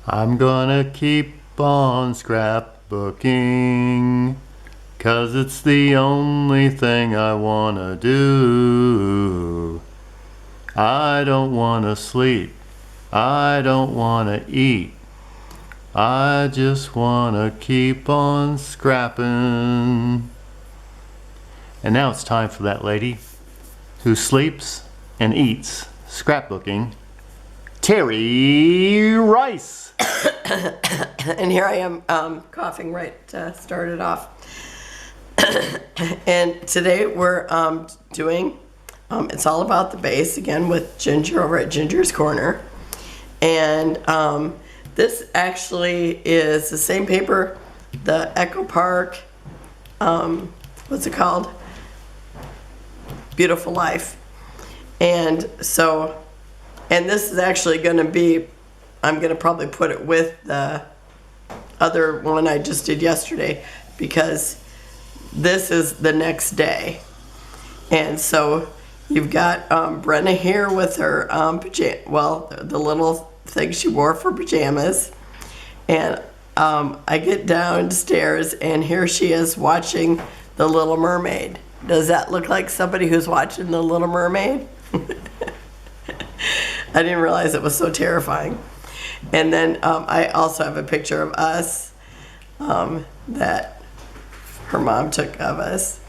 I'm gonna keep on scrapbooking, 'cause it's the only thing I wanna do. I don't wanna sleep, I don't wanna eat, I just wanna keep on scrapping. And now it's time for that lady who sleeps and eats scrapbooking, Terry Rice. And here I am coughing right to start it off. And today we're doing, it's all about the base again with Ginger over at Ginger's Corner. And this actually is the same paper, the Echo Park, what's it called? Beautiful Life. And so, and this is actually going to be, I'm going to probably put it with the other one I just did yesterday, because this is the next day. And so you've got Brenna here with her the little thing she wore for pajamas. And I get downstairs and here she is watching The Little Mermaid. Does that look like somebody who's watching The Little Mermaid? I didn't realize it was so terrifying. And then I also have a picture of us that her mom took of us,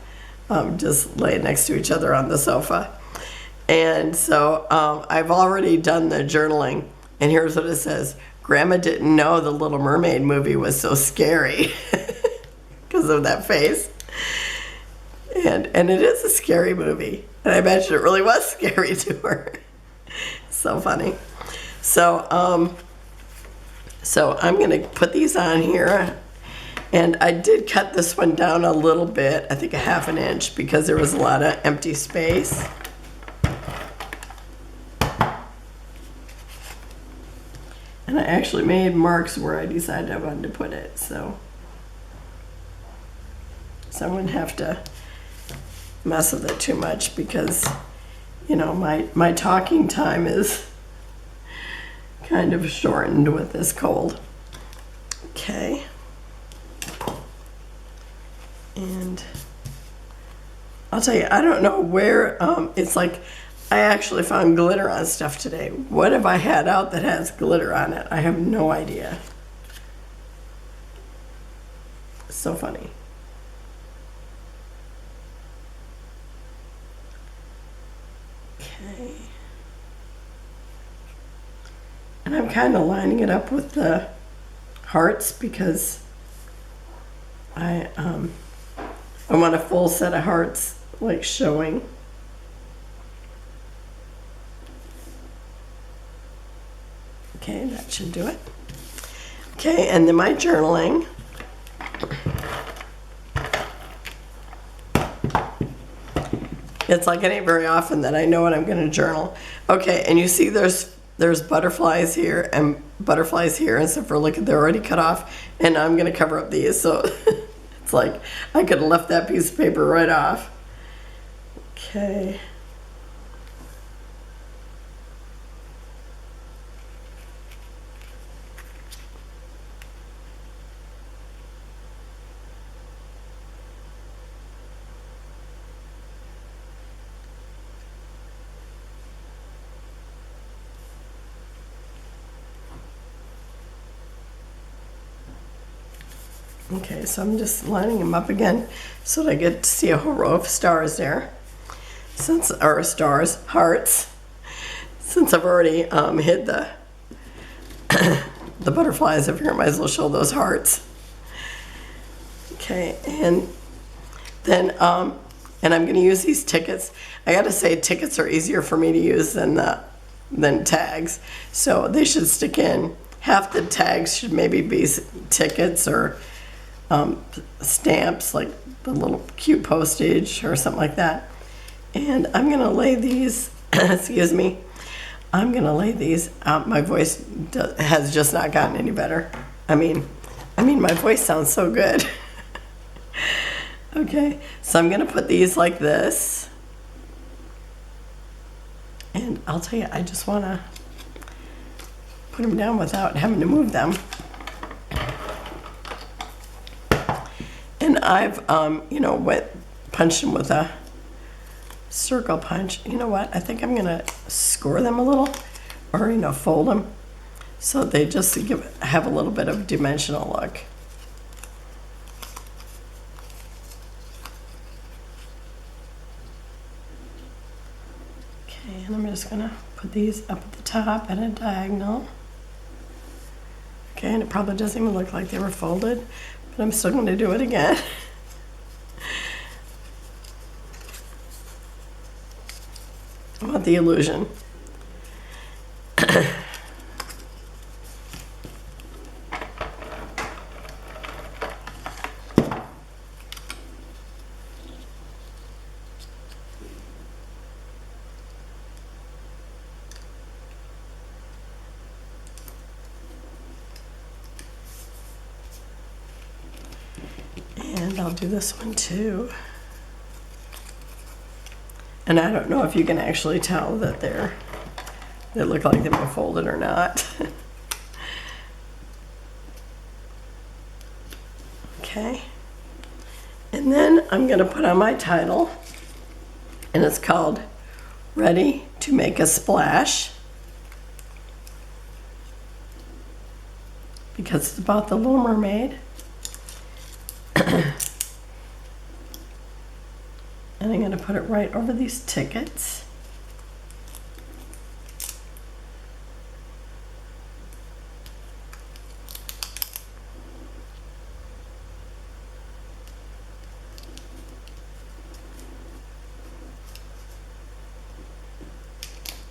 just laying next to each other on the sofa. And so I've already done the journaling, and here's what it says. Grandma didn't know the Little Mermaid movie was so scary because of that face. And it is a scary movie, and I imagine it really was scary to her. So funny. So I'm going to put these on here, and I did cut this one down a little bit, I think a ½ an inch, because there was a lot of empty space. And I actually made marks where I decided I wanted to put it, so I wouldn't have to mess with it too much, because you know my talking time is kind of shortened with this cold. Okay. And I'll tell you, I don't know where, it's like I actually found glitter on stuff today. What have I had out that has glitter on it? I have no idea. It's so funny. Okay. And I'm kind of lining it up with the hearts because I want a full set of hearts like showing. Okay, that should do it. Okay, and then my journaling. It's like it ain't very often that I know what I'm going to journal. Okay, and you see there's butterflies here and butterflies here, and so if we're looking, they're already cut off, and I'm going to cover up these, so it's like I could have left that piece of paper right off. Okay. Okay, so I'm just lining them up again so that I get to see a whole row of stars there. Hearts. Since I've already hid the the butterflies up here, I might as well show those hearts. Okay, and then and I'm going to use these tickets. I got to say, tickets are easier for me to use than tags, so they should stick in. Half the tags should maybe be tickets or stamps, like the little cute postage or something like that. And I'm gonna lay these excuse me, I'm gonna lay these out. My voice has just not gotten any better. I mean my voice sounds so good. Okay, so I'm gonna put these like this, and I'll tell you, I just want to put them down without having to move them. And I've, punched them with a circle punch. You know what? I think I'm gonna score them a little, or fold them, so they just have a little bit of dimensional look. Okay, and I'm just gonna put these up at the top at a diagonal. Okay, and it probably doesn't even look like they were folded, but I'm still gonna do it again. I want the illusion. And I'll do this one too. And I don't know if you can actually tell that they look like they've been folded or not. Okay. And then I'm going to put on my title, and it's called Ready to Make a Splash, because it's about the Little Mermaid. And I'm going to put it right over these tickets.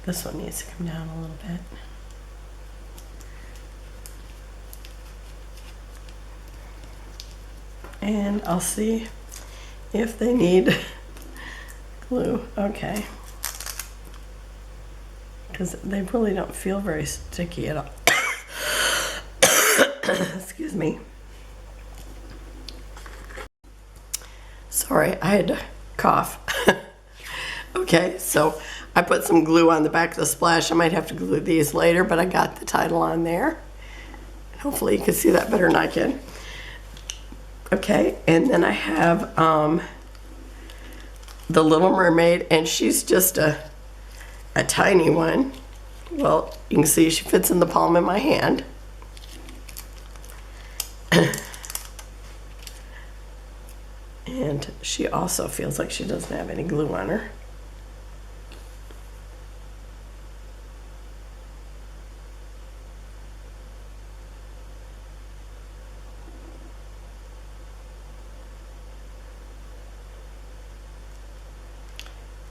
This one needs to come down a little bit. And I'll see if they need glue. Okay. Because they really don't feel very sticky at all. Excuse me. Sorry, I had to cough. Okay, so I put some glue on the back of the splash. I might have to glue these later, but I got the title on there. Hopefully you can see that better than I can. Okay, and then I have the Little Mermaid, and she's just a tiny one. Well, you can see she fits in the palm of my hand. And she also feels like she doesn't have any glue on her.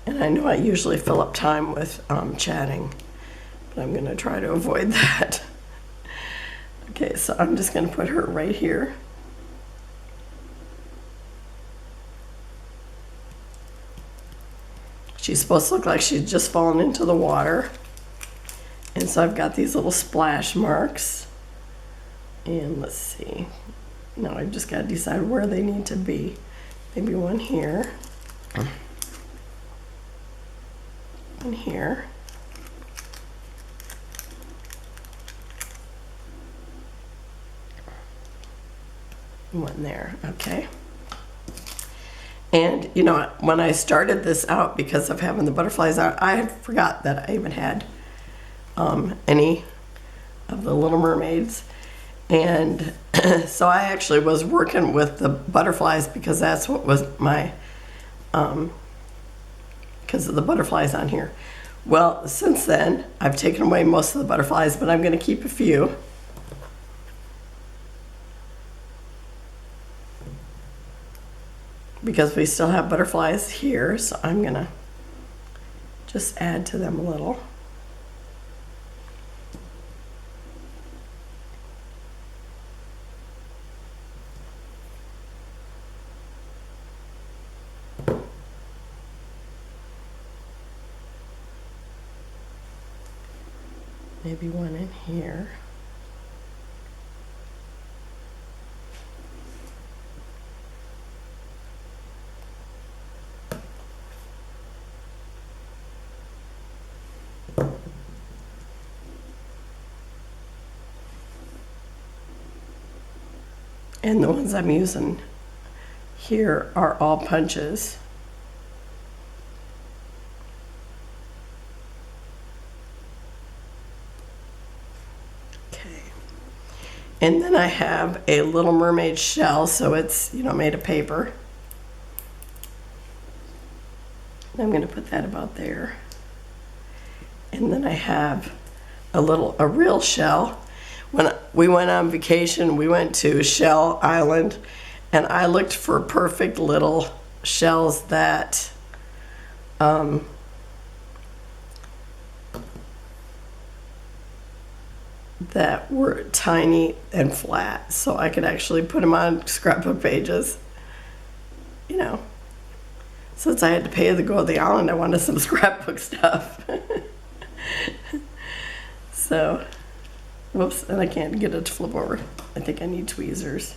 And I know I usually fill up time with chatting, but I'm going to try to avoid that. Okay, so I'm just going to put her right here. She's supposed to look like she's just fallen into the water. And so I've got these little splash marks. And let's see. Now I've just got to decide where they need to be. Maybe one here. One here. One there. Okay. And when I started this out, because of having the butterflies out, I had forgot that I even had any of the Little Mermaids. And so I actually was working with the butterflies, because that's what was my, because of the butterflies on here. Well, since then, I've taken away most of the butterflies, but I'm going to keep a few. Because we still have butterflies here, so I'm going to just add to them a little. Maybe one in here. And the ones I'm using here are all punches. Okay. And then I have a Little Mermaid shell, so it's, you know, made of paper. I'm going to put that about there. And then I have a real shell. When we went on vacation, we went to Shell Island, and I looked for perfect little shells that that were tiny and flat, so I could actually put them on scrapbook pages. You know, since I had to pay to go to the island, I wanted some scrapbook stuff. So, whoops, and I can't get it to flip over. I think I need tweezers.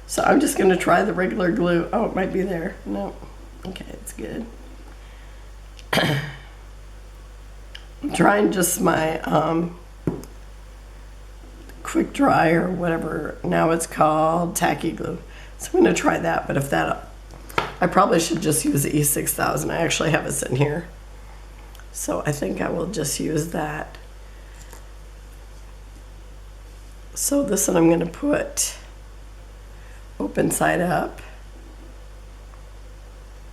So I'm just going to try the regular glue. Oh, it might be there. No. Okay, it's good. I'm trying just my quick dry or whatever now it's called, tacky glue. So I'm going to try that, but if that, I probably should just use the E6000. I actually have it sitting here. So I think I will just use that. So this one I'm going to put open side up.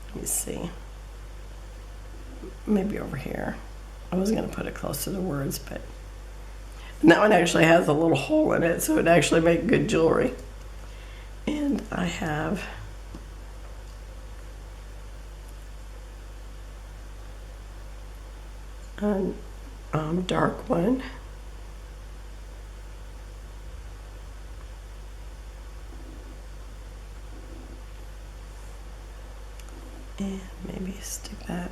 Let me see. Maybe over here. I was going to put it close to the words, but and that one actually has a little hole in it, so it actually make good jewelry. And I have a dark one. And maybe stick that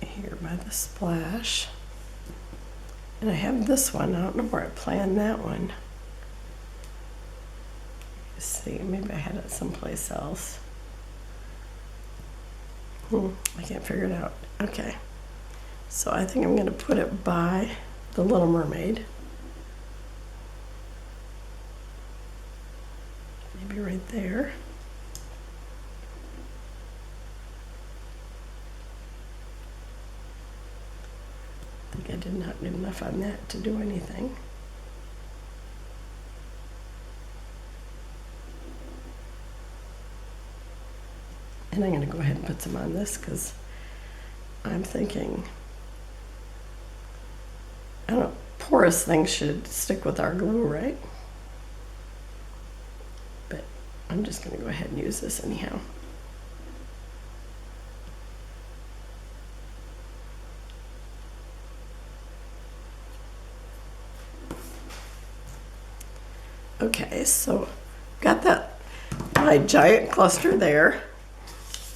here by the splash. And I have this one. I don't know where I planned that one. Let's see, maybe I had it someplace else. I can't figure it out. Okay. So I think I'm going to put it by the Little Mermaid. Maybe right there. I think I did not do enough on that to do anything. And I'm going to go ahead and put some on this because I'm thinking, I don't know, porous things should stick with our glue, right? But I'm just going to go ahead and use this anyhow. Okay, so got that, my giant cluster there.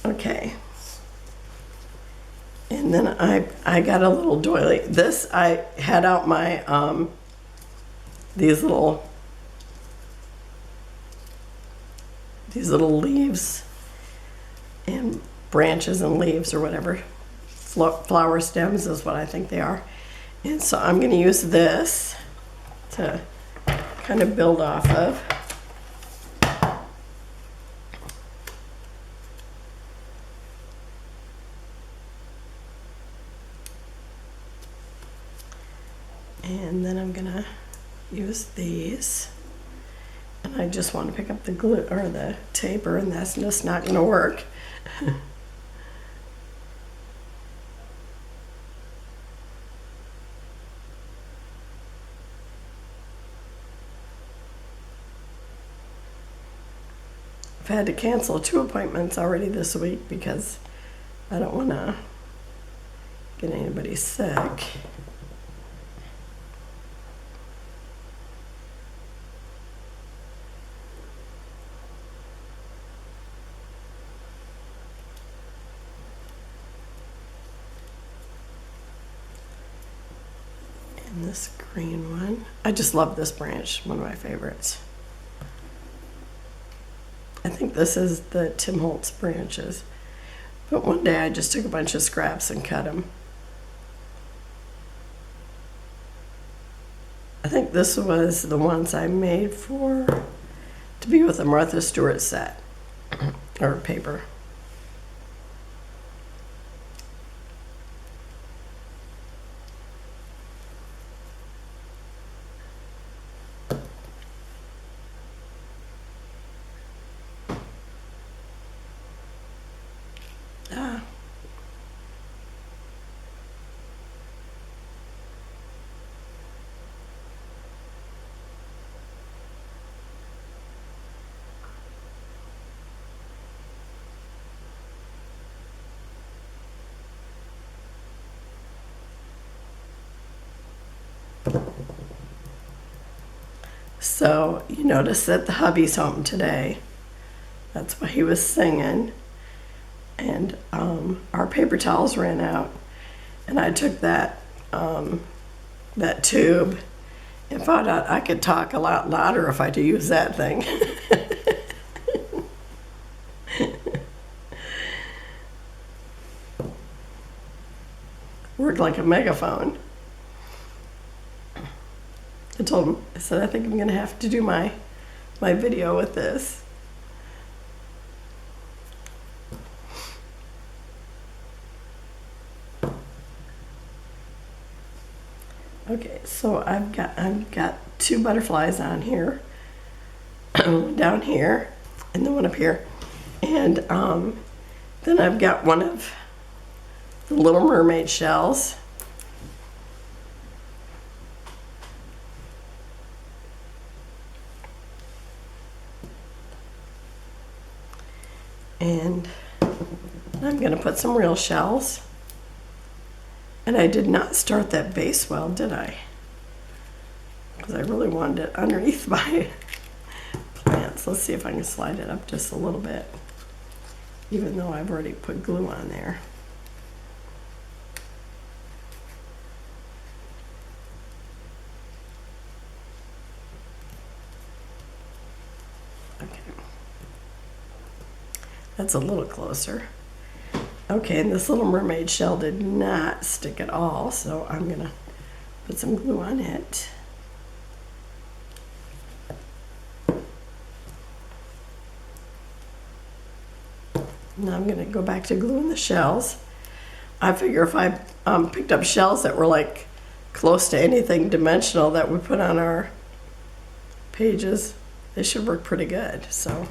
Okay. And then I got a little doily. This, I had out my, these little leaves and branches and leaves or whatever. Flower stems is what I think they are. And so I'm going to use this to kind of build off of. And then I'm gonna use these, and I just want to pick up the glue or the taper, and that's just not gonna work. I've had to cancel 2 appointments already this week because I don't want to get anybody sick. And this green one, I just love this branch, one of my favorites. I think this is the Tim Holtz branches. But one day I just took a bunch of scraps and cut them. I think this was the ones I made for to be with the Martha Stewart set or paper. Ah. So you notice that the hubby's home today. That's why he was singing. And our paper towels ran out. And I took that that tube and found out I could talk a lot louder if I had to use that thing. Worked like a megaphone. I told him, I said, I think I'm gonna have to do my video with this. Okay, so I've got two butterflies on here, down here, and then one up here, and then I've got one of the Little Mermaid shells. And I'm going to put some real shells. And I did not start that base well, did I? Because I really wanted it underneath my plants. Let's see if I can slide it up just a little bit, even though I've already put glue on there. Okay. That's a little closer. Okay, and this Little Mermaid shell did not stick at all, so I'm gonna put some glue on it. Now I'm gonna go back to gluing the shells. I figure if I picked up shells that were like close to anything dimensional that we put on our pages, they should work pretty good, so.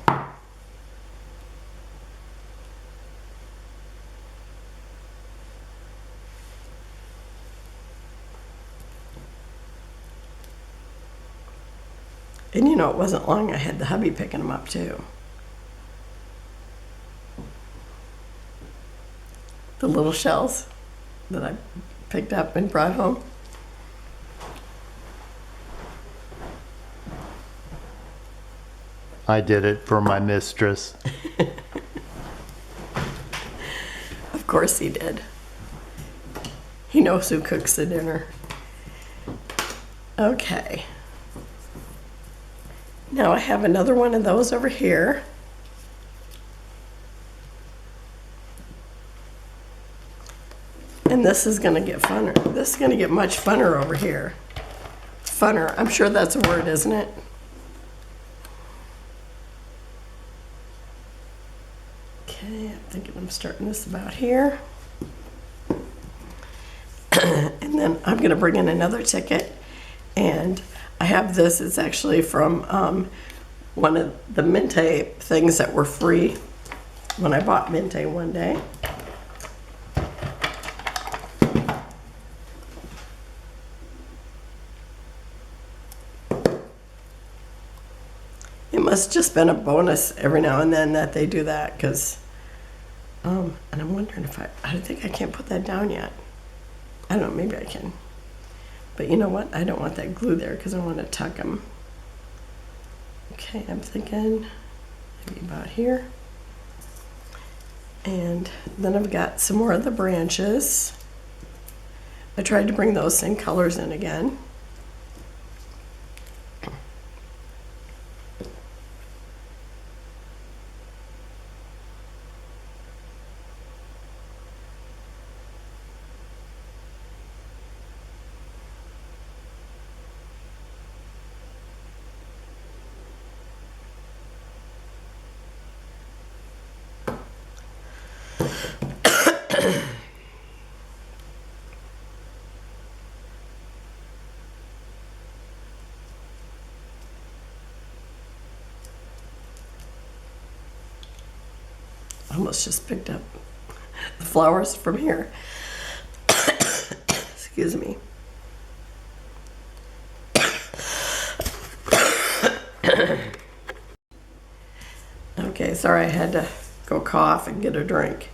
And you know, it wasn't long I had the hubby picking them up too. The little shells that I picked up and brought home. I did it for my mistress. Of course he did. He knows who cooks the dinner. Okay. Now I have another one of those over here. And this is going to get funner. This is going to get much funner over here. Funner. I'm sure that's a word, isn't it? Okay, I'm thinking I'm starting this about here. And then I'm going to bring in another ticket. And I have this. It's actually from one of the Minte things that were free when I bought Minte one day. It must just been a bonus every now and then that they do that, because and I'm wondering if I think I can't put that down yet. I don't know, maybe I can. But you know what? I don't want that glue there because I want to tuck them. Okay, I'm thinking maybe about here. And then I've got some more of the branches. I tried to bring those same colors in again. I almost just picked up the flowers from here. Excuse me. Okay, sorry, I had to go cough and get a drink.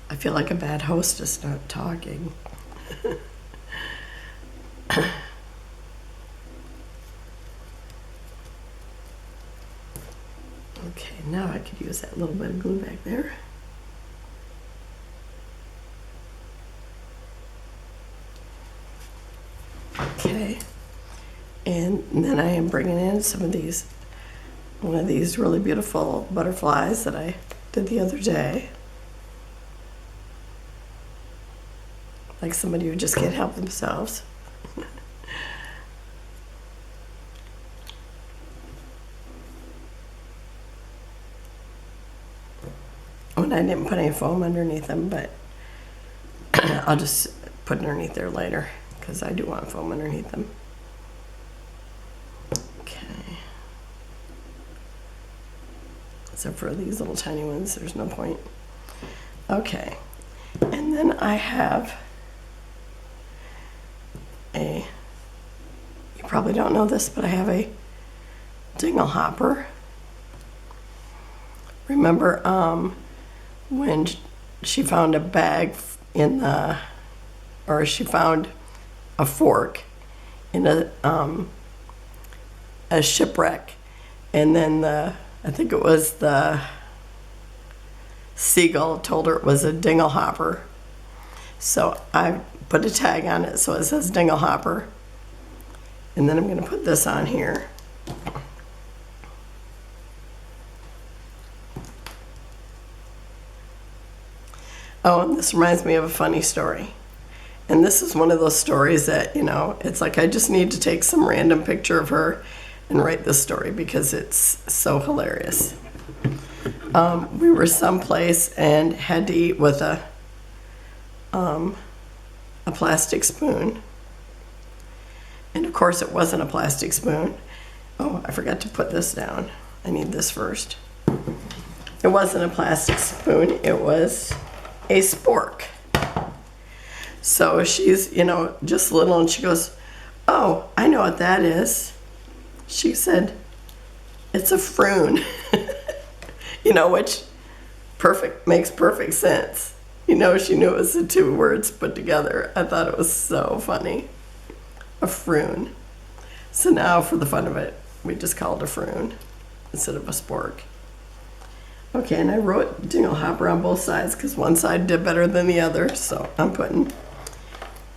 I feel like a bad hostess not talking. Okay, now I could use that little bit of glue back there. Okay, and then I am bringing in some of these, one of these really beautiful butterflies that I did the other day. Like somebody who just can't help themselves. Oh, and I didn't put any foam underneath them, but I'll just put it underneath there later because I do want foam underneath them. Okay. Except for these little tiny ones, there's no point. Okay. And then I have you probably don't know this, but I have a dingle hopper. Remember when she found a bag in the, or she found a fork in a shipwreck, and then I think it was the seagull told her it was a dingle hopper. So I put a tag on it so it says dingle hopper. And then I'm going to put this on here. Oh, and this reminds me of a funny story. And this is one of those stories that, you know, it's like I just need to take some random picture of her and write this story because it's so hilarious. We were someplace and had to eat with a plastic spoon. And of course it wasn't a plastic spoon. Oh, I forgot to put this down. I need this first. It wasn't a plastic spoon, it was a spork. So she's, you know, just little, and she goes, "Oh, I know what that is." She said, "It's a froon." You know, which makes perfect sense. You know, she knew it was the two words put together. I thought it was so funny. A froon. So now, for the fun of it, we just call it a froon instead of a spork. Okay, and I wrote dingle hopper on both sides because one side did better than the other, so I'm putting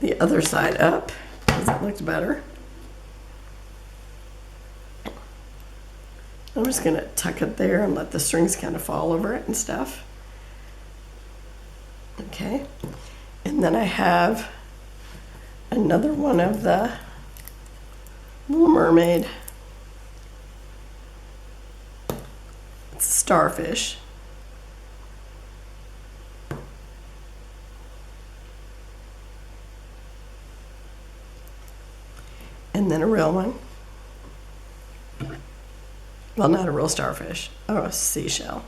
the other side up because it looked better. I'm just going to tuck it there and let the strings kind of fall over it and stuff. Okay, and then I have another one of the Little Mermaid. It's a starfish. And then a real one. Well, not a real starfish. Oh, a seashell.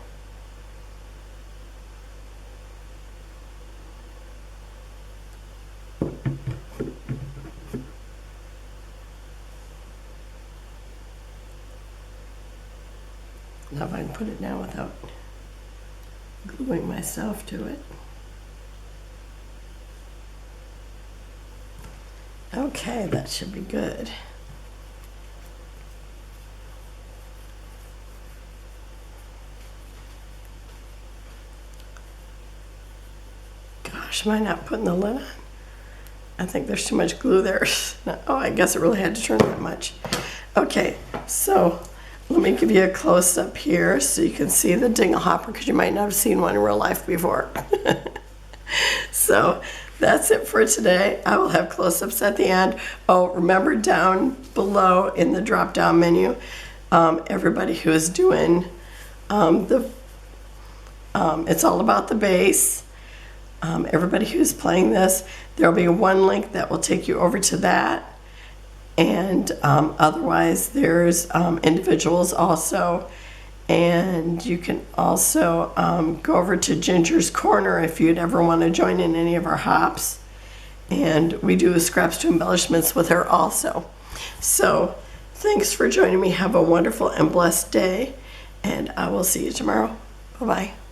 Now if I can put it down without gluing myself to it. Okay, that should be good. She might not putting the lid on. I think there's too much glue there. Oh, I guess it really had to turn that much. Okay, so let me give you a close-up here so you can see the dingle hopper, because you might not have seen one in real life before. So that's it for today. I will have close-ups at the end. Oh, remember down below in the drop-down menu, everybody who is doing it's all about the base. Everybody who's playing this, there'll be one link that will take you over to that. And otherwise, there's individuals also. And you can also go over to Ginger's Corner if you'd ever want to join in any of our hops. And we do scraps to embellishments with her also. So thanks for joining me. Have a wonderful and blessed day. And I will see you tomorrow. Bye-bye.